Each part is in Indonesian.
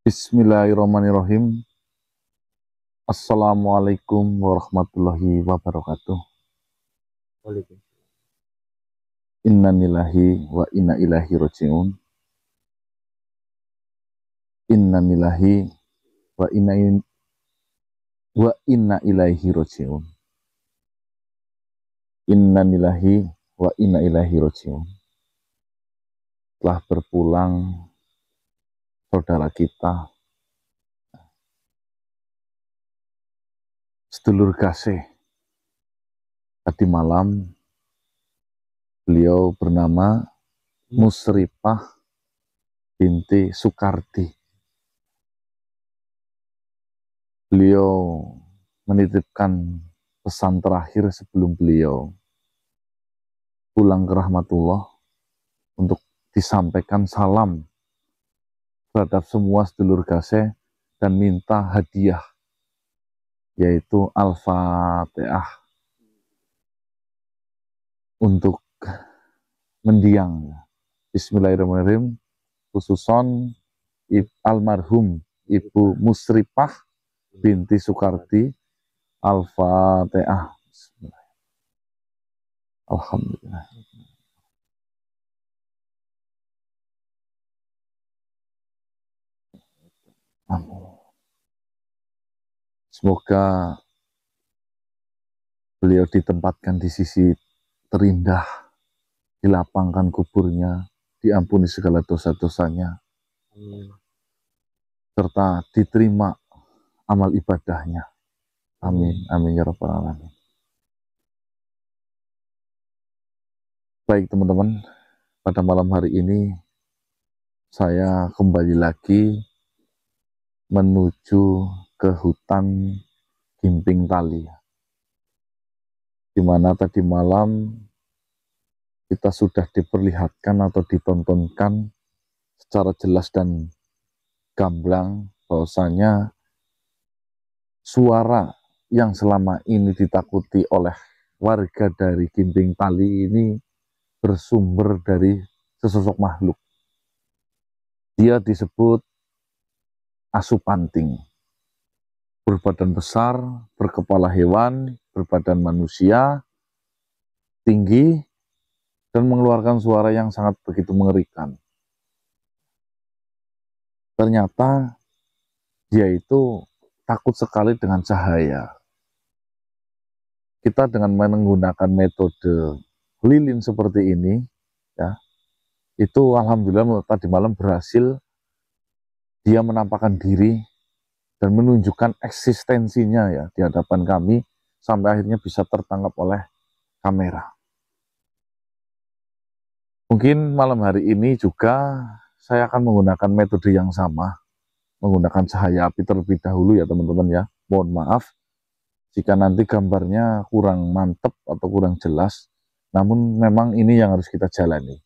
Bismillahirrahmanirrahim. Assalamualaikum warahmatullahi wabarakatuh. Innalillahi wa inna ilaihi raji'un. Innalillahi wa inna ilaihi raji'un. Innalillahi wa inna ilaihi raji'un. Telah berpulang saudara kita, sedulur kasih. Tadi malam beliau bernama Musripah binti Sukardi. Beliau menitipkan pesan terakhir sebelum beliau pulang ke rahmatullah untuk disampaikan salam terhadap semua sedulur kasih dan minta hadiah, yaitu Al-Fatihah untuk mendiang. Bismillahirrahmanirrahim. Khususon almarhum Ibu Musripah binti Sukardi. Al-Fatihah. Alhamdulillah. Semoga beliau ditempatkan di sisi terindah, dilapangkan kuburnya, diampuni segala dosa-dosanya, serta diterima amal ibadahnya. Amin, amin ya rabbal alamin. Baik teman-teman, pada malam hari ini saya kembali lagi menuju ke hutan Gimping Tali, di mana tadi malam kita sudah diperlihatkan atau ditontonkan secara jelas dan gamblang bahwasanya suara yang selama ini ditakuti oleh warga dari Gimping Tali ini bersumber dari sesosok makhluk. Dia disebut Asupanting, berbadan besar, berkepala hewan, berbadan manusia, tinggi, dan mengeluarkan suara yang sangat begitu mengerikan. Ternyata dia itu takut sekali dengan cahaya. Kita dengan menggunakan metode lilin seperti ini, ya, itu alhamdulillah tadi malam berhasil dia menampakkan diri dan menunjukkan eksistensinya ya di hadapan kami sampai akhirnya bisa tertangkap oleh kamera. Mungkin malam hari ini juga saya akan menggunakan metode yang sama, menggunakan cahaya api terlebih dahulu ya teman-teman ya. Mohon maaf jika nanti gambarnya kurang mantap atau kurang jelas, namun memang ini yang harus kita jalani.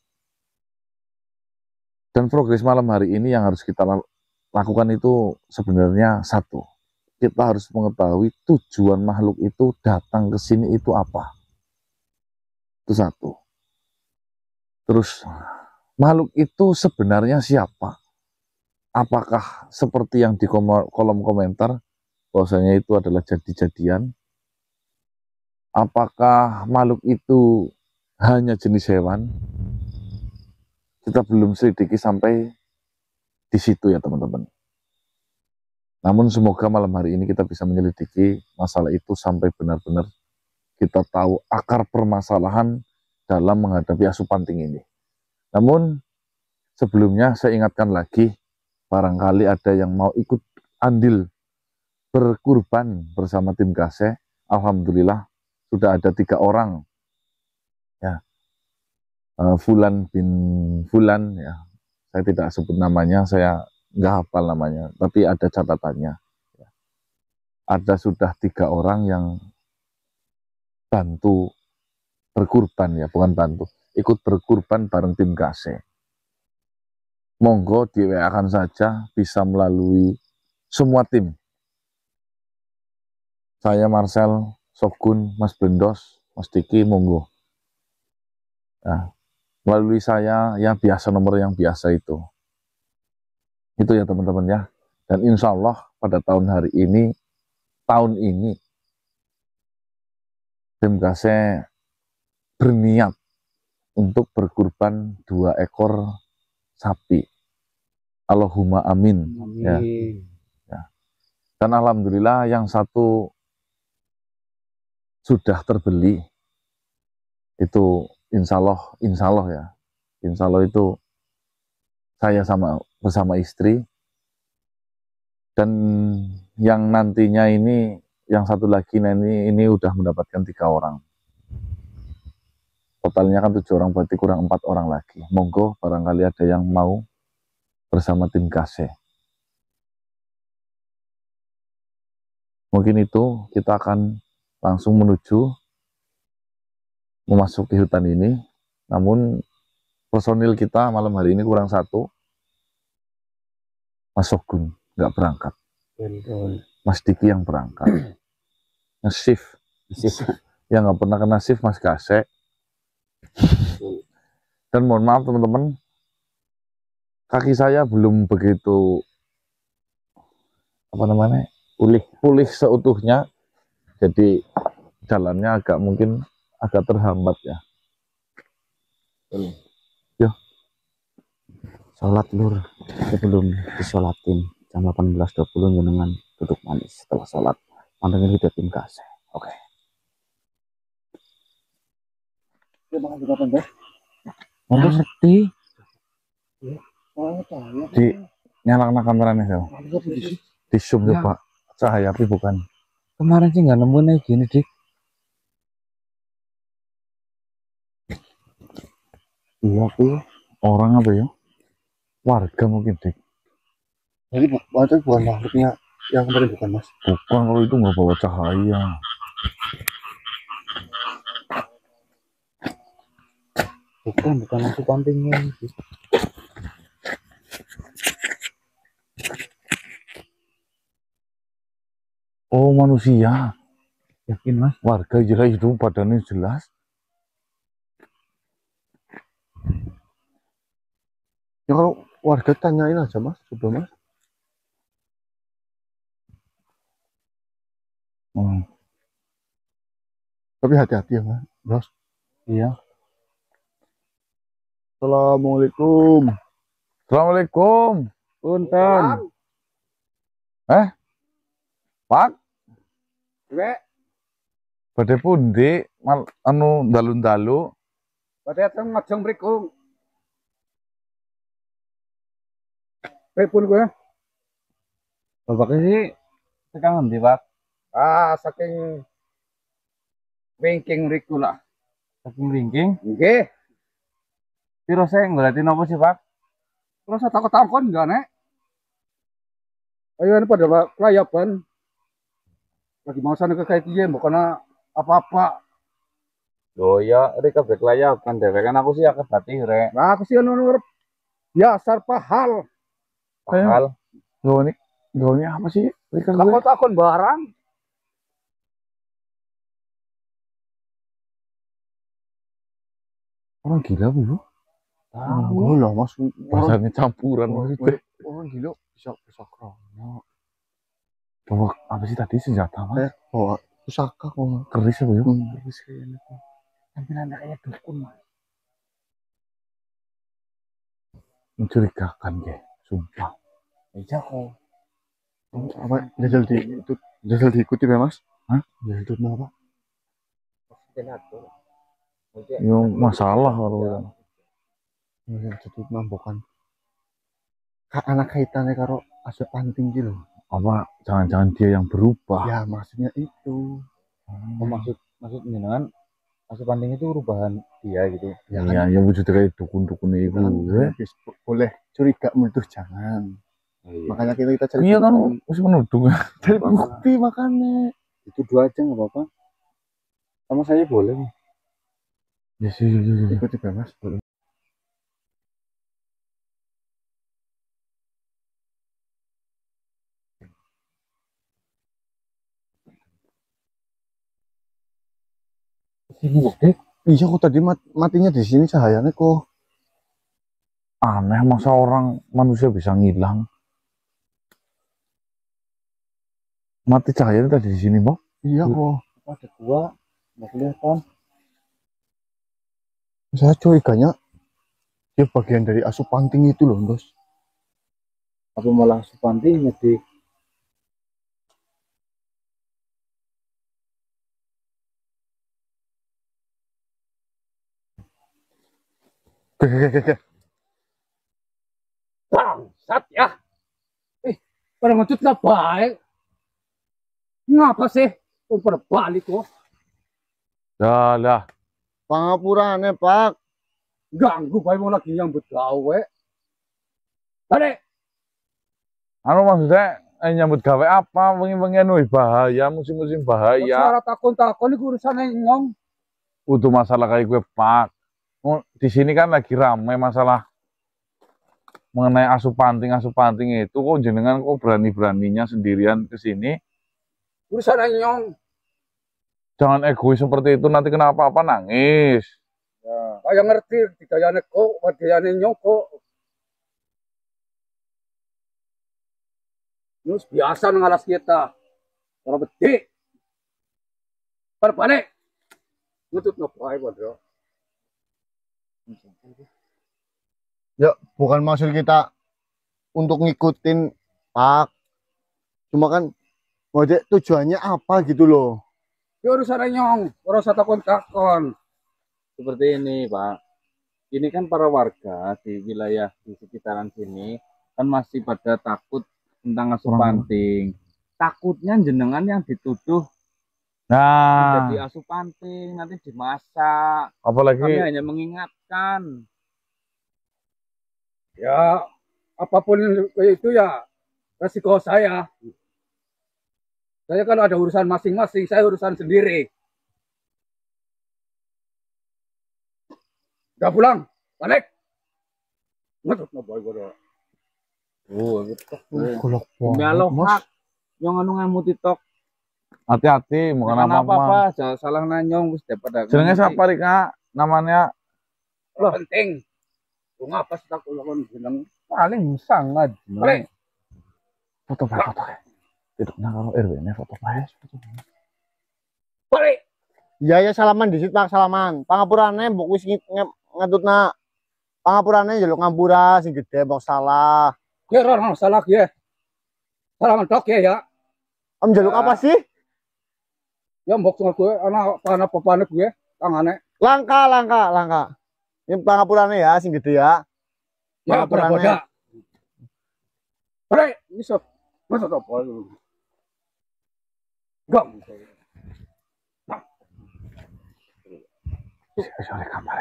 Dan progres malam hari ini yang harus kita lakukan itu sebenarnya satu. Kita harus mengetahui tujuan makhluk itu datang ke sini itu apa. Itu satu. Terus makhluk itu sebenarnya siapa? Apakah seperti yang di kolom komentar bahwasanya itu adalah jadi-jadian? Apakah makhluk itu hanya jenis hewan? Kita belum selidiki sampai di situ ya teman-teman. Namun semoga malam hari ini kita bisa menyelidiki masalah itu sampai benar-benar kita tahu akar permasalahan dalam menghadapi Asupanting ini. Namun sebelumnya saya ingatkan lagi, barangkali ada yang mau ikut andil berkurban bersama tim Kase. Alhamdulillah sudah ada 3 orang ya. Fulan bin Fulan ya, saya tidak sebut namanya, saya nggak hafal namanya, tapi ada catatannya ya. Ada sudah 3 orang yang bantu berkurban ya, bukan bantu, ikut berkurban bareng tim Kase. Monggo di WA-kan saja, bisa melalui semua tim. Saya Marcel, Sogun, Mas Bendos, Mas Diki, monggo. Nah, melalui saya ya biasa, nomor yang biasa itu. Itu ya teman-teman ya. Dan insya Allah pada tahun ini tim Kase berniat untuk berkurban 2 ekor sapi. Allahumma amin. Ya. Ya. Dan alhamdulillah yang satu sudah terbeli. Itu insya Allah ya. Insya Allah itu saya bersama istri. Dan yang nantinya ini, yang satu lagi ini udah mendapatkan 3 orang. Totalnya kan 7 orang, berarti kurang 4 orang lagi. Monggo barangkali ada yang mau bersama tim Kase. Mungkin itu kita akan langsung memasuki hutan ini. Namun personil kita malam hari ini kurang 1. Mas Sogun nggak berangkat. Mas Diki yang berangkat. Nge-shift. Yang nggak pernah kena shift Mas Kase. Dan mohon maaf teman-teman, kaki saya belum begitu pulih seutuhnya, jadi jalannya mungkin agak terhambat ya. Yo, sholat lur, sebelum disolatin jam 18.20 jenengan duduk manis. Setelah sholat pantengin video tim Kase. Oke. Ngerti? Di nyalakan kameranya ya. Di zoom coba cahaya tapi bukan. Kemarin sih nggak nemuin kayak gini dik. Iya tuh orang apa ya? Warga mungkin dik. Jadi bukan makhluknya yang kemarin, bukan mas? Bukan, kalau itu nggak bawa cahaya. Bukan nasi pampingnya. Oh manusia. Yakin mas? Warga jelas itu badannya jelas. Ya kalau warga tanyain aja mas, coba mas. Tapi hati-hati ya mas, bros. Iya. Assalamualaikum. Assalamualaikum. Punten. Pak. Wek. Badhe pundi dalu-dalu. Badhe teng ngajeng mriku. Pripun kowe? Bapaknya sih sekarang nanti pak. Saking wingking mriku lah. Saking ringking. Nggih. Piro saya ngeliatin apa sih pak? Terus saya takon enggak nek? Ayo ini pada kelayaban. Lagi mau sana ke kayak piye, bukan apa-apa. Oh ya, reka berkelayaban deh. Kan aku sih akeh berarti rek. Nah, aku sih nur biasa pahal. Pahal. Gawanya apa sih? Aku takon barang. Orang gila bu. Tahu lah mas. Bahasanya campuran maksudnya. Orang gila bisa krono. Bawa apa sih tadi senjata mas? Bawa pusaka kok. Keris apa ya? Keris kayaknya tuh. Tampilannya kayak dukun mas. Mencurigakan ya, sumpah. Iya kok. Apa jajal diikuti ya mas? Hah? Jajal itu apa? Yang masalah kalau Jadi mambokan. Anak kaitannya karo asup panting gitu. apa? Jangan-jangan dia yang berubah? Ya maksudnya itu. Maksud jenengan asup panting itu perubahan dia gitu. Ya, kan? Yang wujudnya kayak dukun-dukun itu. Boleh curiga meletus jangan. Iya. Makanya kita cari. Iya kan, masih menudung. Cari bukti makanya. Itu 2 aja nggak apa-apa. Sama saya boleh nih. Ya sih. Ikuti mas. Iya kok tadi matinya di sini cahayanya kok. Aneh, masa orang manusia bisa ngilang? Mati cahayanya tadi di sini, Bang. Iya kok. Ada gua, nggak kelihatan. Saya curiganya dia bagian dari asupanting itu loh, Bos. Apa malah Supantinya di Oke. bangsat ya. Pada ngecut nggak baik. Ngapa sih? Pada balik kok. Dah. Pangapurane, Pak. Ganggu baik mau lagi yang gawe. Balik. Anu maksudnya nyambut gawe apa? Wengi-wengian wih bahaya, musim-musim bahaya. Suara takon-takon ini urusan nyong. Udah masalah kayak gue, Pak. Oh, di sini kan lagi ramai masalah mengenai asup panting itu kok jenengan kok berani-beraninya sendirian ke sini. Urusan nyong. Jangan egois seperti itu, nanti kenapa apa nangis. Ya, kayak ngerti digayane kok, digayane nyong kok. Nus biasa ngalas kita. Orang beti. Berbalik. Nutut ngapain, Bro? Ya, bukan maksud kita untuk ngikutin, Pak. Cuma kan ngojek tujuannya apa gitu loh. Ya urusan nyong, orang usah takon-takon. Seperti ini, Pak. Ini kan para warga di wilayah di sekitaran sini kan masih pada takut tentang asup panting. Takutnya jenengan yang dituduh Nah, jadi asup panting, nanti dimasak. Kami apalagi hanya mengingatkan. Ya, apapun itu ya resiko saya. Saya kalau ada urusan masing-masing, saya urusan sendiri. Udah pulang, balik. Ngetut boy gue. Golok Demi Allah, hak. Yang anu ngamu TikTok. hati-hati, bukan Bukan apa-apa. apa-apa, jangan salah nanyong wis daripada. Jenenge siapa Rika? Namanya Loh, penting. Lu ngapa sih takut lawan bilang Paling sangat. balik. foto. Tidak nah kalau RW ini foto. Balik. Iya ya salaman di situ, Pak, salaman. Pangapurane mbok wis ngatutna. Pangapurane njaluk ngapura sing gede mbok salah. Ya orang salah ya. Salah mentok ya. Om njaluk apa sih? Ya mbok sama gue, anak panak gue, tangannya. Langka. Ini pangapurane ya sing gede ya. Ya Pangapurane. boda. Balik. Bisa. Masa tak boleh. Gak. Soalnya kamar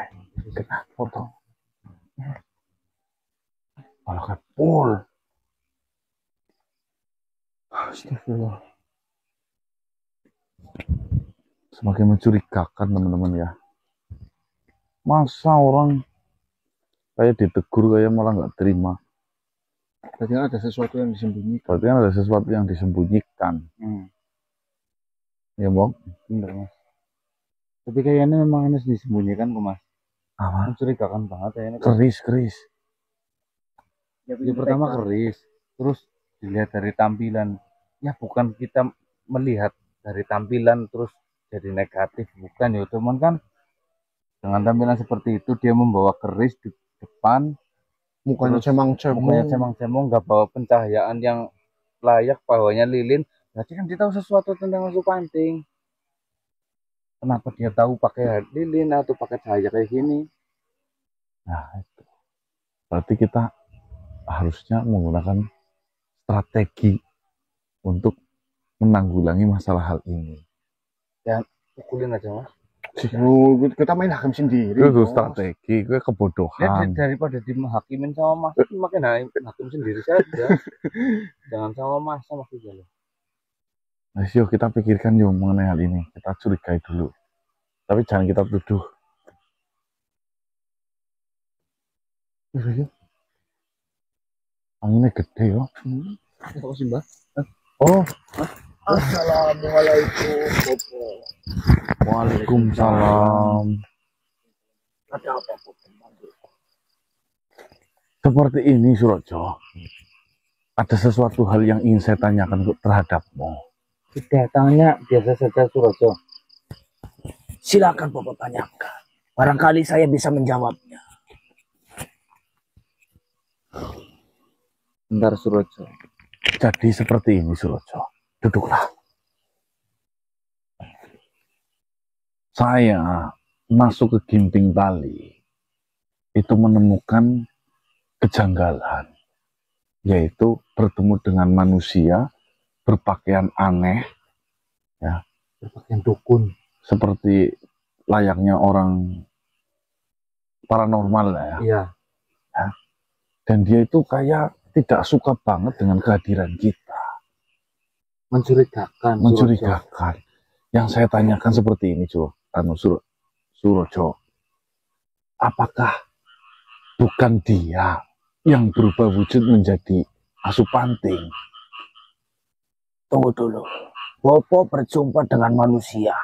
kena foto. Kalau ke pool. Astagfirullah. Semakin mencurigakan teman-teman ya. Masa orang kayak ditegur kayak malah nggak terima. Berarti ada sesuatu yang disembunyikan. Berarti kan ada sesuatu yang disembunyikan. Ya Bang. Bener, Mas. Tapi kayaknya memang harus disembunyikan kok, Mas. Apa? Mencurigakan banget ya ini. Keris. Yang pertama keris, terus dilihat dari tampilan. Ya bukan kita melihat dari tampilan terus jadi negatif, bukan ya teman kan. Dengan tampilan seperti itu dia membawa keris di depan, Mukanya mukanya cemang-cemong. cemong-cemong, nggak bawa pencahayaan yang layak, bawahnya lilin. Berarti kan dia tahu sesuatu tentang asup panting. Kenapa dia tahu pakai lilin atau pakai cahaya kayak gini? Nah itu. Berarti kita harusnya menggunakan strategi untuk menanggulangi masalah hal ini. Pukulin aja, Mas. Kita main hakim sendiri. Itu Bos. strategi, gue Ya, kebodohan. daripada dihakimin sama Mas, makin hakim sendiri saja. Jangan sama Mas sama kita. Nah, yuk kita pikirkan yuk mengenai hal ini. Kita curigai dulu. Tapi jangan kita tuduh. Anginnya gede ya. Apa sih, Mbak? Oh, Assalamualaikum. waalaikumsalam. Ada apa? Seperti ini Surojo. Ada sesuatu hal yang ingin saya tanyakan terhadapmu. Sudah, tanya biasa saja Surojo. Silakan Bopo tanyakan. Barangkali saya bisa menjawabnya. Bentar Surojo. Jadi seperti ini Surojo. Duduklah. Saya masuk ke Ginting Tali itu menemukan kejanggalan, yaitu bertemu dengan manusia berpakaian aneh, ya, Berpakaian dukun. seperti layaknya orang paranormal lah ya. Iya. Dan dia itu kayak tidak suka banget dengan kehadiran kita, Mencurigakan. mencurigakan. Yang saya tanyakan seperti ini, Surojo, apakah bukan dia yang berubah wujud menjadi Asupanting? Tunggu dulu. Bopo berjumpa dengan manusia.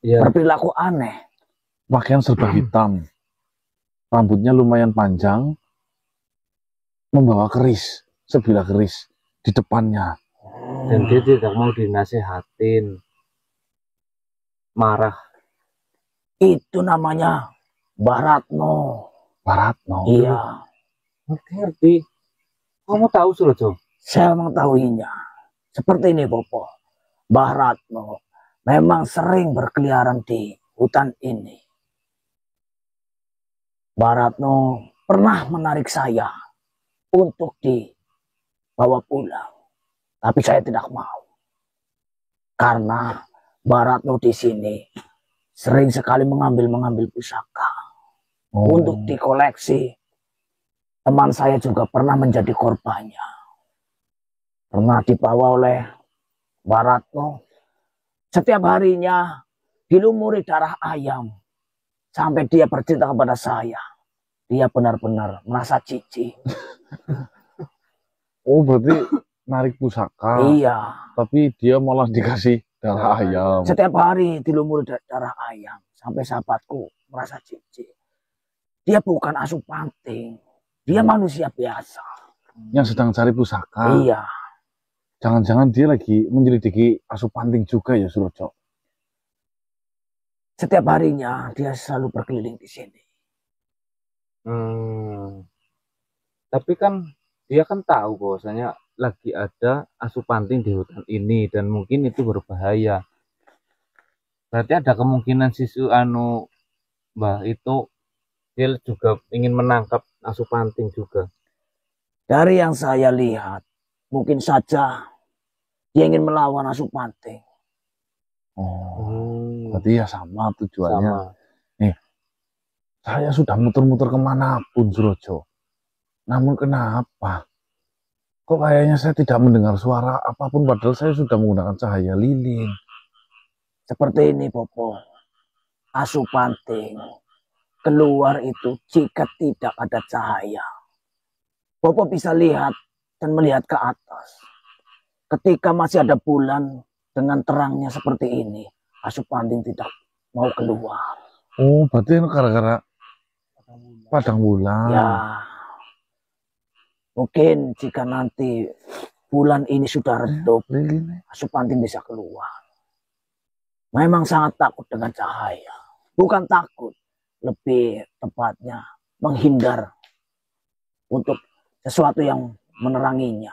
Iya. Berperilaku aneh. Pakaian serba hitam, rambutnya lumayan panjang, membawa keris, sebilah keris di depannya. Dan dia tidak mau dinasehatin. Marah. Itu namanya Mbah Ratno. Baratno. Iya, Ngerti. Kamu tahu Surojo? saya mengetahuinya. Seperti ini Bopo. Mbah Ratno memang sering berkeliaran di hutan ini. Mbah Ratno pernah menarik saya untuk dibawa pulang. Tapi saya tidak mau. Karena Mbah Ratno di sini sering sekali mengambil pusaka untuk dikoleksi. Teman saya juga pernah menjadi korbannya. Pernah dibawa oleh Mbah Ratno. Setiap harinya dilumuri darah ayam. Sampai dia bercerita kepada saya. Dia benar-benar merasa jijik. Oh, berarti narik pusaka, Iya. tapi dia malah dikasih darah ayam. Setiap hari dilumuri darah ayam. Sampai sahabatku merasa jijik. Dia bukan Asupanting. Dia manusia biasa. Yang sedang cari pusaka. Iya. Jangan-jangan dia lagi menyelidiki Asupanting juga ya, Surojo? Setiap harinya dia selalu berkeliling di sini. Tapi kan dia kan tahu bahwasanya lagi ada Asupanting di hutan ini dan mungkin itu berbahaya. Berarti ada kemungkinan Mbah itu dia juga ingin menangkap Asupanting juga. Dari yang saya lihat, mungkin saja dia ingin melawan Asupanting. Berarti ya sama tujuannya. Sama. Saya sudah muter-muter kemanapun, Surojo. Namun kenapa? Kok kayaknya saya tidak mendengar suara apapun, padahal saya sudah menggunakan cahaya lilin. Seperti ini, Bopo. Asupanting keluar itu jika tidak ada cahaya. Bopo bisa lihat dan melihat ke atas. Ketika masih ada bulan dengan terangnya seperti ini, Asupanting tidak mau keluar. Oh, berarti ini gara-gara padang bulan. Ya, mungkin jika nanti bulan ini sudah redup, Asupanting bisa keluar. Memang sangat takut dengan cahaya. Bukan takut, lebih tepatnya menghindar untuk sesuatu yang meneranginya.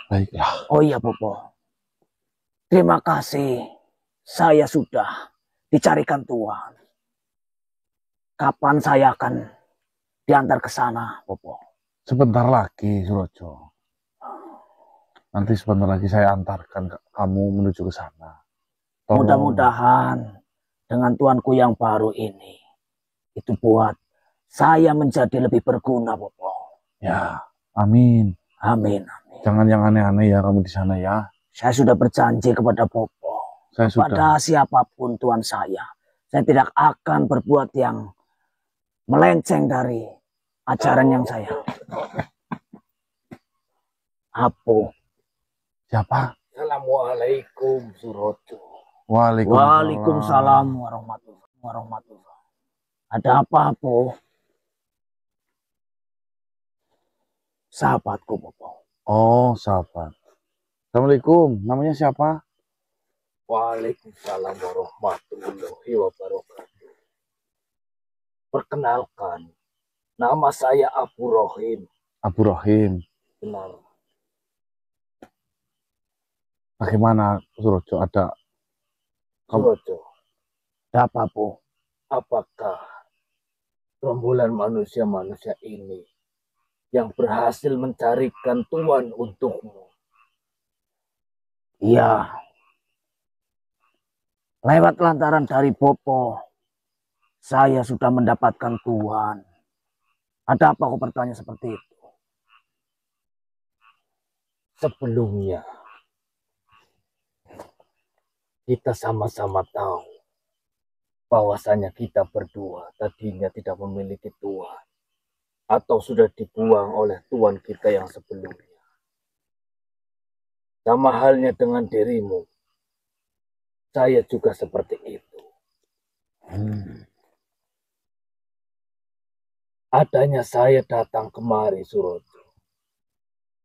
Baiklah. Oh iya, Bopo. Terima kasih. Saya sudah dicarikan Tuhan. Kapan saya akan diantar ke sana, Bopo? Sebentar lagi, Surojo. Nanti sebentar lagi saya antarkan kamu menuju ke sana. Mudah-mudahan dengan tuanku yang baru ini, itu buat saya menjadi lebih berguna, Bopo. Ya, amin. Amin, amin. Jangan yang aneh-aneh ya kamu di sana ya. Saya sudah berjanji kepada Bopo. Saya Pada sudah. siapapun tuan saya tidak akan berbuat yang melenceng dari ajaran yang saya. Apo. Siapa? Assalamualaikum, Surojo. Waalaikumsalam. Waalaikumsalam warahmatullahi. Ada apa, Apo? Sahabatku, Bopo. Oh, sahabat. Assalamualaikum. Namanya siapa? Waalaikumsalam warahmatullahi wabarakatuh. Perkenalkan, nama saya Abu Rohim. Abu Rohim. Benar. Bagaimana Surojo? Ada Surojo, apa Bu? Apakah gerombolan manusia-manusia ini yang berhasil mencarikan tuan untukmu? Iya. Lewat lantaran dari Bopo, saya sudah mendapatkan tuan. Ada apa kau bertanya seperti itu? Sebelumnya, kita sama-sama tahu bahwasanya kita berdua tadinya tidak memiliki tuan atau sudah dibuang oleh tuan kita yang sebelumnya. Sama halnya dengan dirimu, saya juga seperti itu. Adanya saya datang kemari, Surojo,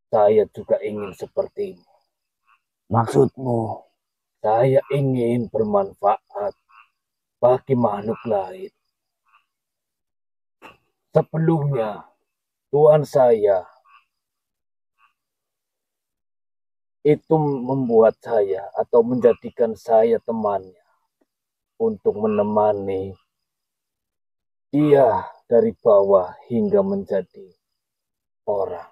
saya juga ingin sepertimu. Maksudmu? Saya ingin bermanfaat bagi makhluk lain. Sebelumnya, tuan saya itu membuat saya atau menjadikan saya temannya untuk menemani dia dari bawah hingga menjadi orang.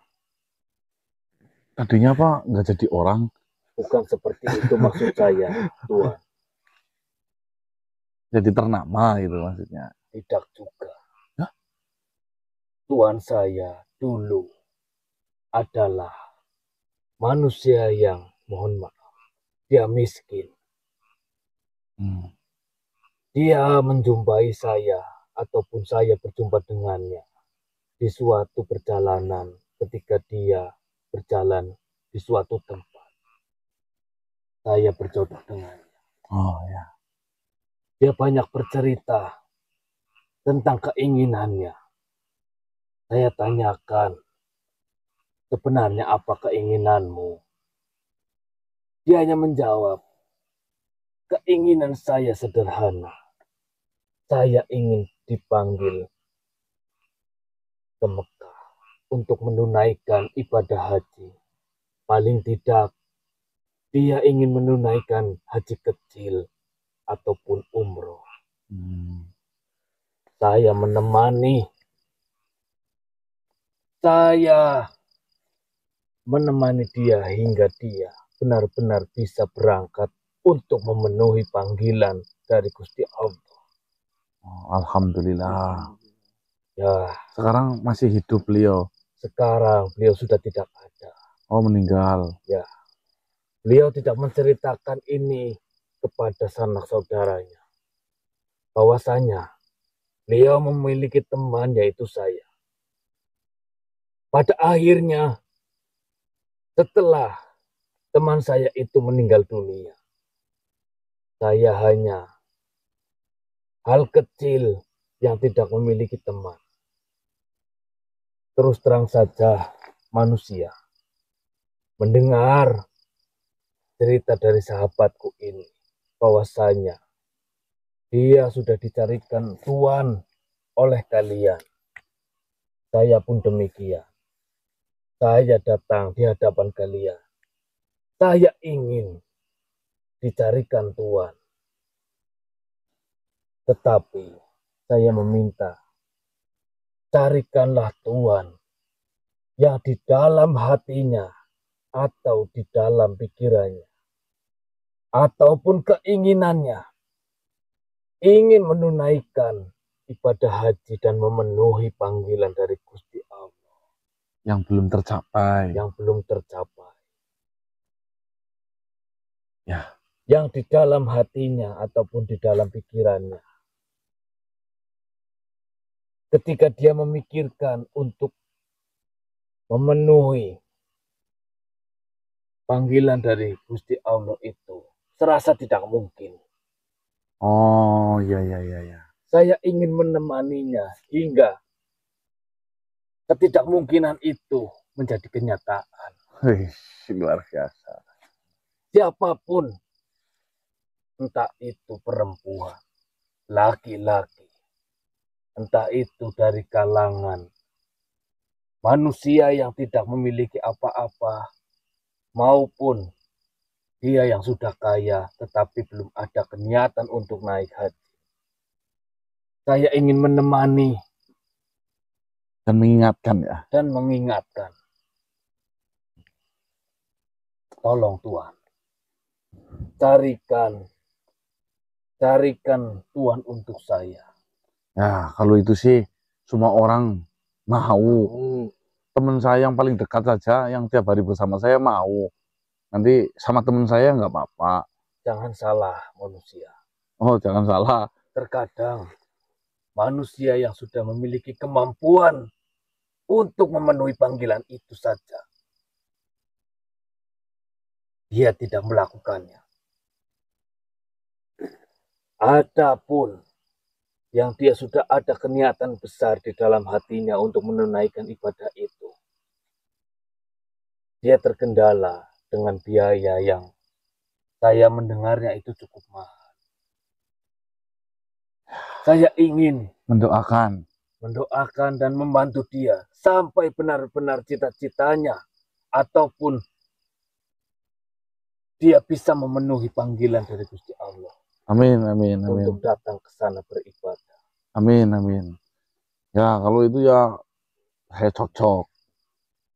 tadinya apa? Nggak jadi orang? Bukan seperti itu maksud saya, Tuan. Jadi ternama gitu maksudnya. Tidak juga. Hah? Tuan saya dulu adalah manusia yang, mohon maaf, dia miskin. Dia menjumpai saya ataupun saya berjumpa dengannya di suatu perjalanan ketika dia berjalan di suatu tempat. Saya berjodoh dengannya. Oh ya. Dia banyak bercerita tentang keinginannya. Saya tanyakan, sebenarnya apa keinginanmu? Dia hanya menjawab, keinginan saya sederhana. Saya ingin dipanggil ke Mekah untuk menunaikan ibadah haji. Paling tidak, dia ingin menunaikan haji kecil ataupun umroh. Saya menemani. Saya menemani dia hingga dia benar-benar bisa berangkat untuk memenuhi panggilan dari Gusti Allah. Oh, alhamdulillah. Ya, Sekarang masih hidup beliau. sekarang beliau sudah tidak ada. Oh, meninggal. Ya, beliau tidak menceritakan ini kepada sanak saudaranya. Bahwasanya beliau memiliki teman yaitu saya. Pada akhirnya, setelah teman saya itu meninggal dunia, saya hanya hal kecil yang tidak memiliki teman. Terus terang saja manusia mendengar cerita dari sahabatku ini bahwasanya dia sudah dicarikan tuan oleh kalian. Saya pun demikian. Saya datang di hadapan kalian. Saya ingin dicarikan tuan. Tetapi saya meminta, carikanlah tuan yang di dalam hatinya atau di dalam pikirannya ataupun keinginannya ingin menunaikan ibadah haji dan memenuhi panggilan dari Gusti Allah Yang belum tercapai. yang belum tercapai. Ya. Yang di dalam hatinya ataupun di dalam pikirannya. Ketika dia memikirkan untuk memenuhi panggilan dari Gusti Allah itu, serasa tidak mungkin. Oh, ya ya ya ya. Saya ingin menemaninya hingga ketidakmungkinan itu menjadi kenyataan. Wih, luar biasa. Siapapun, entah itu perempuan, laki-laki, entah itu dari kalangan manusia yang tidak memiliki apa-apa, maupun dia yang sudah kaya tetapi belum ada niatan untuk naik haji. Saya ingin menemani Dan mengingatkan ya. dan mengingatkan. Tolong Tuhan, carikan Tuhan untuk saya. Ya, kalau itu sih semua orang mau. Teman saya yang paling dekat saja, yang tiap hari bersama saya mau. Nanti sama teman saya nggak apa-apa. Jangan salah manusia. Oh, jangan salah. Terkadang manusia yang sudah memiliki kemampuan untuk memenuhi panggilan itu saja, dia tidak melakukannya. Adapun yang dia sudah ada keniatan besar di dalam hatinya untuk menunaikan ibadah itu, dia terkendala dengan biaya yang saya mendengarnya itu cukup mahal. Saya ingin Mendoakan. dan membantu dia sampai benar-benar cita-citanya ataupun dia bisa memenuhi panggilan dari Gusti Allah. Amin, amin, amin. Untuk datang ke sana beribadah. Amin, amin. Ya, kalau itu ya saya cocok.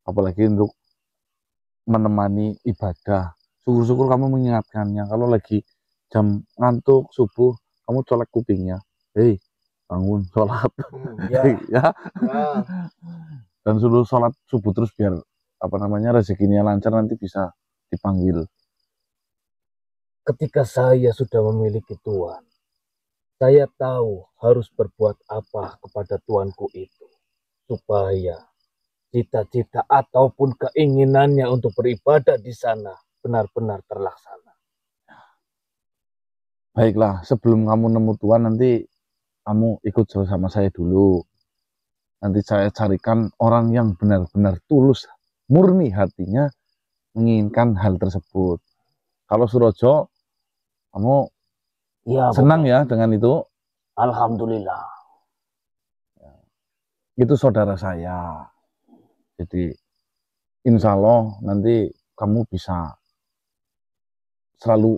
Apalagi untuk menemani ibadah. Syukur-syukur kamu mengingatkannya. Kalau lagi jam ngantuk subuh, kamu colek kupingnya. Hei, bangun, sholat. Ya. Ya. Dan suruh sholat subuh terus biar rezekinya lancar, nanti bisa dipanggil. Ketika saya sudah memiliki Tuhan, saya tahu harus berbuat apa kepada Tuanku itu, supaya cita-cita ataupun keinginannya untuk beribadah di sana benar-benar terlaksana. Baiklah, sebelum kamu nemu Tuhan, nanti kamu ikut sama saya dulu. Nanti saya carikan orang yang benar-benar tulus, murni hatinya menginginkan hal tersebut. Kalau Surojo, kamu Ya, senang ya dengan itu? Alhamdulillah. Itu saudara saya. Jadi insya Allah nanti kamu bisa selalu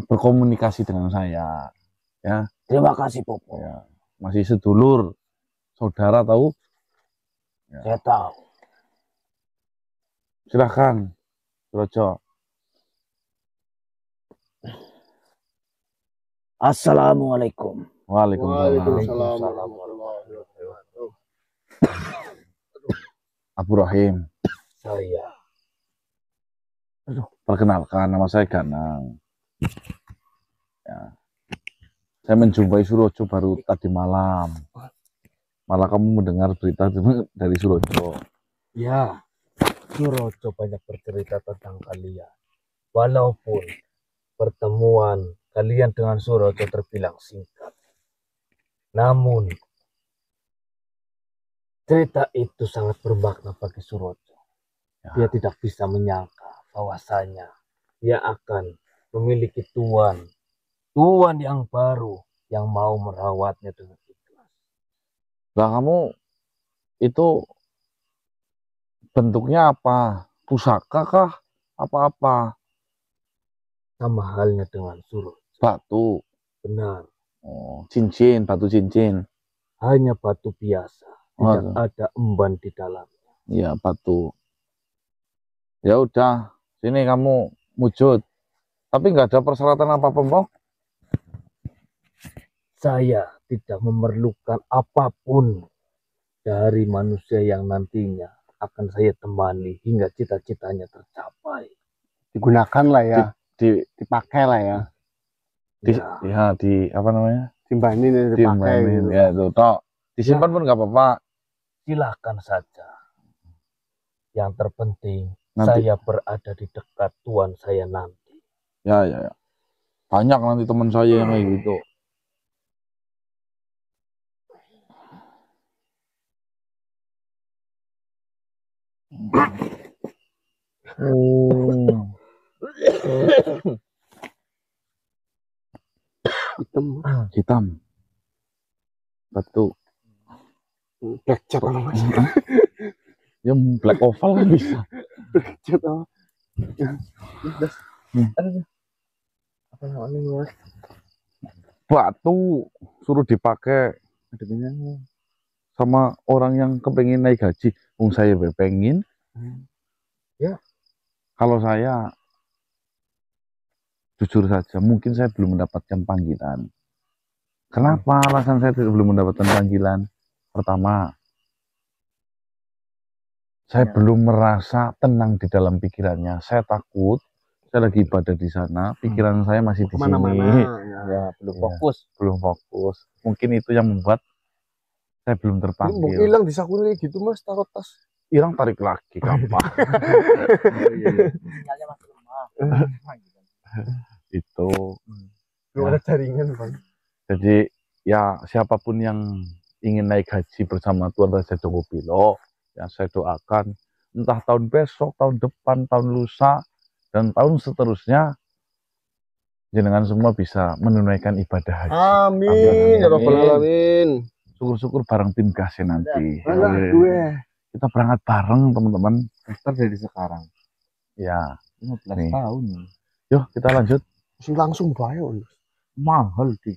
berkomunikasi dengan saya. Ya. Terima kasih, Popo. Ya. Masih sedulur, saudara tahu? Ya. Saya tahu. Silahkan, Surojo. Assalamualaikum. Waalaikumsalam. Abu Rahim. Saya. Perkenalkan, nama saya Ganang. Ya. Saya menjumpai Surojo baru tadi malam. Malah kamu mendengar berita dari Surojo. Ya, Surojo banyak bercerita tentang kalian. Walaupun pertemuan kalian dengan Surojo terbilang singkat, namun cerita itu sangat bermakna bagi Surojo. Ya. Dia tidak bisa menyangka bahwasanya dia akan memiliki Tuhan yang baru yang mau merawatnya dengan ikhlas. Lah kamu itu bentuknya apa? Pusaka kah? Apa-apa? Sama halnya dengan Surojo. Batu. Benar. Oh, cincin, batu cincin. Hanya batu biasa. Tidak ada emban di dalamnya. Iya, batu. Ya udah, sini kamu wujud. Tapi nggak ada persyaratan apa-apa, Mbok. Saya tidak memerlukan apapun dari manusia yang nantinya akan saya temani hingga cita-citanya tercapai. Digunakan lah ya, dipakai lah ya. Timbanin dipakai gitu. Ya itu toh. Disimpan pun nggak apa-apa. Silahkan saja. Yang terpenting Nanti. saya berada di dekat Tuhan saya nanti. Ya. Banyak nanti teman saya yang kayak gitu. Oh, Hitam. hitam. Batu. Black cat apa mas? Ya black oval kan bisa. Black cat apa? Apa namanya mas? Batu suruh dipakai sama orang yang kepengen naik gaji. Wong saya pengen. Ya. Kalau saya jujur saja, mungkin saya belum mendapatkan panggilan. Kenapa alasan saya belum mendapatkan panggilan? Pertama, saya belum merasa tenang di dalam pikirannya. Saya takut, saya lagi ibadah di sana, pikiran saya masih di sini. Kemana-mana. Ya, belum Ya. fokus. Belum fokus. Mungkin itu yang membuat saya belum Mau terpanggil. hilang di saku kayak gitu mas, taruh tas. Hilang tarik lagi, gampang. Sinyalnya masih lemah. Itu. Belum ada jaringan bang. Jadi ya siapapun yang ingin naik haji bersama Tuan Raja Joko Bilo, yang saya doakan entah tahun besok, tahun depan, tahun lusa, dan tahun seterusnya jenengan semua bisa menunaikan ibadah haji. Amin. Ya Rabbal Alamin. Syukur-syukur bareng tim Gase nanti. Alah Oke. gue. Kita berangkat bareng teman-teman. Daftar dari sekarang. Ya, 15 Nih. tahun. yuk kita lanjut. Langsung bayar. Mahal di